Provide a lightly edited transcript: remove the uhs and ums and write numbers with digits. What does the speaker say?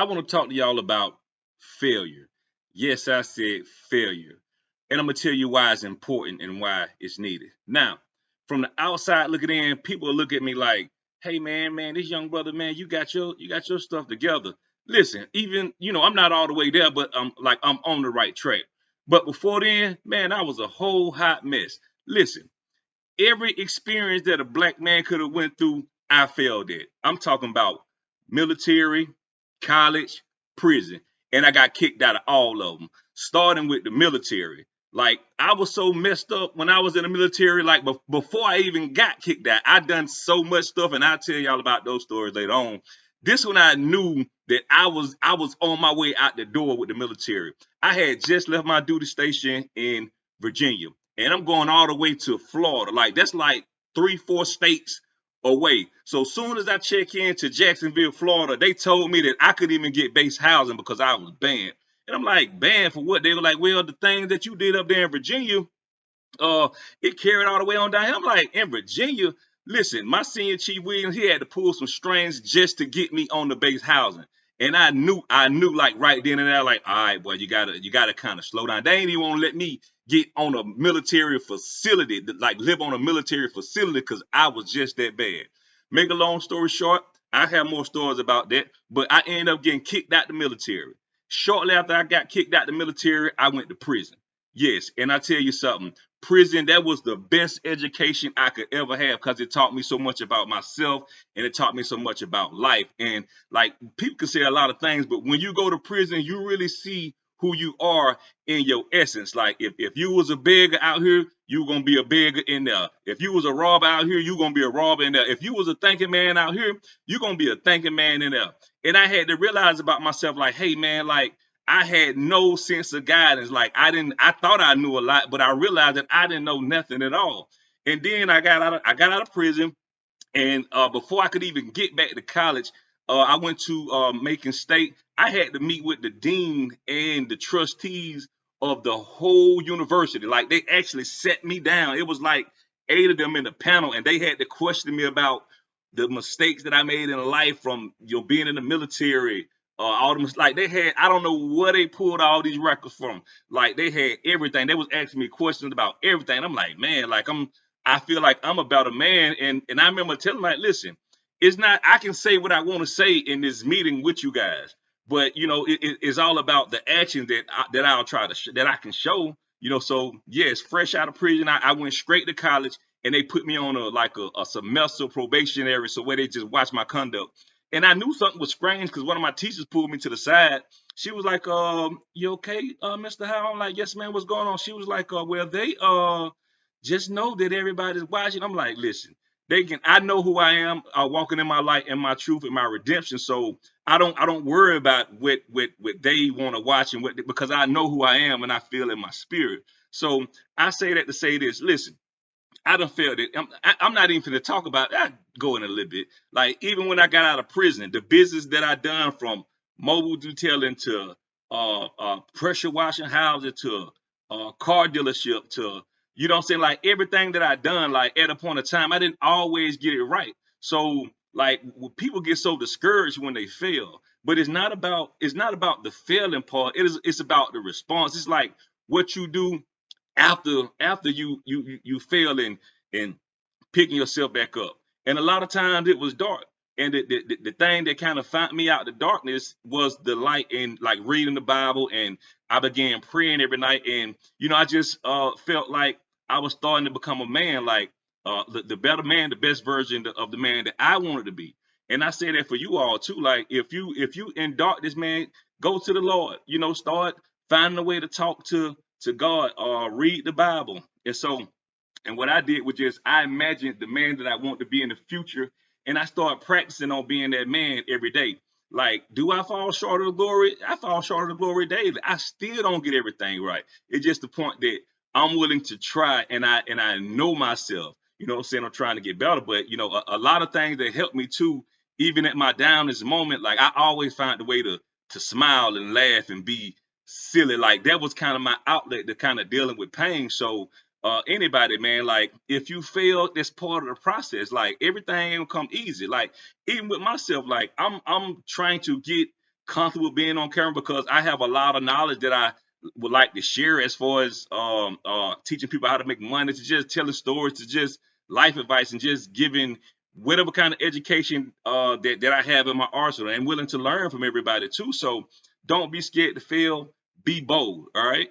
I want to talk to y'all about failure. Yes, I said failure. And I'm gonna tell you why it's important and why it's needed. Now, from the outside looking in, people look at me like, "Hey, man, this young brother, man, you got your stuff together." Listen, even I'm not all the way there, but I'm on the right track. But before then, man, I was a whole hot mess. Listen, every experience that a black man could have went through, I failed at. I'm talking about military, college, prison, and I got kicked out of all of them. Starting with the military, like I was so messed up when I was in the military. Like before I even got kicked out, I done so much stuff, and I'll tell y'all about those stories later on. This one I knew that I was on my way out the door with the military. I had just left my duty station in Virginia, and I'm going all the way to Florida. Like that's like 3, 4 states away. So soon as I check into Jacksonville, Florida, they told me that I couldn't even get base housing because I was banned. And I'm like, banned for what? They were like, well, the things that you did up there in Virginia, uh, it carried all the way on down here. I'm like, in Virginia, listen, my senior chief Williams, he had to pull some strings just to get me on the base housing. And I knew like right then and there, like, all right, boy, you gotta kind of slow down. They ain't even want to let me get on a military facility, like live on a military facility, because I was just that bad. Make a long story short, I have more stories about that, but I ended up getting kicked out the military. Shortly after I got kicked out the military, I went to prison. Yes, and I tell you something, prison, that was the best education I could ever have because it taught me so much about myself and it taught me so much about life. And like people can say a lot of things, but when you go to prison, you really see who you are in your essence. Like if you was a beggar out here, you gonna be a beggar in there. If you was a robber out here, you gonna be a robber in there. If you was a thinking man out here, you gonna be a thinking man in there. And I had to realize about myself, like, hey man, like I had no sense of guidance. Like I thought I knew a lot, but I realized that I didn't know nothing at all. And then I got out of prison, and before I could even get back to college, I went to Macon State. I had to meet with the dean and the trustees of the whole university. Like they actually set me down. It was like 8 of them in the panel, and they had to question me about the mistakes that I made in life from being in the military. All them like they had, I don't know where they pulled all these records from. Like they had everything. They was asking me questions about everything. I'm like, man, like I feel like I'm about a man, and I remember telling them, like, listen, it's not. I can say what I want to say in this meeting with you guys, but it's all about the action that I'll try to that I can show. So yes, fresh out of prison, I went straight to college, and they put me on a semester probationary, so where they just watch my conduct. And I knew something was strange because one of my teachers pulled me to the side. She was like, "You okay, Mr. Howell?" I'm like, "Yes, man. What's going on?" She was like, "Well, they just know that everybody's watching." I'm like, listen, they can. I know who I am, walking in my light and my truth and my redemption. So I don't worry about what they want to watch and what because I know who I am and I feel in my spirit. So I say that to say this. Listen, I done felt it. I'm not even going to talk about it. I go in a little bit. Like even when I got out of prison, the business that I done from mobile detailing to pressure washing houses to car dealership to what I'm saying, like everything that I done, like at a point of time, I didn't always get it right. So like people get so discouraged when they fail, but it's not about the failing part. It's about the response. It's like what you do after you fail and picking yourself back up. And a lot of times it was dark. And the thing that kind of found me out the darkness was the light and like reading the Bible. And I began praying every night. And, I just felt like I was starting to become a man, like the better man, the best version of the man that I wanted to be. And I say that for you all too. Like if you in darkness, man, go to the Lord. Start finding a way to talk to God or read the Bible. And what I did was just I imagined the man that I want to be in the future, and I started practicing on being that man every day. Like, do I fall short of the glory? I fall short of the glory daily. I still don't get everything right. It's just the point that I'm willing to try, and I know myself. What I'm saying? I'm trying to get better, but a lot of things that help me too, even at my downest moment. Like I always find a way to smile and laugh and be silly. Like that was kind of my outlet to kind of dealing with pain. So anybody, man, like if you fail, that's part of the process. Like everything ain't gonna come easy. Like even with myself, like I'm trying to get comfortable being on camera because I have a lot of knowledge that I would like to share as far as teaching people how to make money, to just telling stories, to just life advice, and just giving whatever kind of education that I have in my arsenal, and willing to learn from everybody too. So don't be scared to fail. Be bold. All right.